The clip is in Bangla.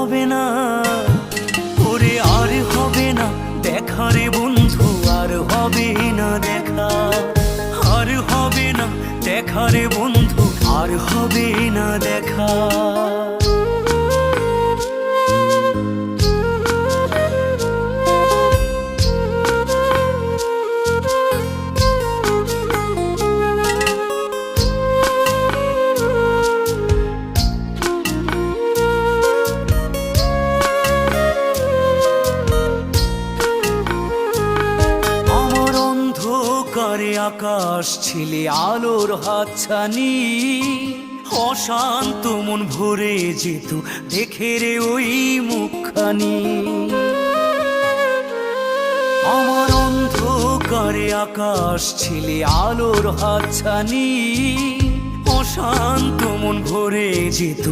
হবে না, ওরে আর হবে না দেখা রে বন্ধু, আর হবে না দেখা, আর হবে না দেখা রে বন্ধু, আর হবে না দেখা। অন্ধকারে আকাশ ছিলে আলোর হাতছানি, অশান্ত মন ভরে যেত দেখে রে ওই মুখখানি। আমার অন্ধকারে আকাশ ছিলে আলোর হাতছানি, অশান্ত মন ভরে যেত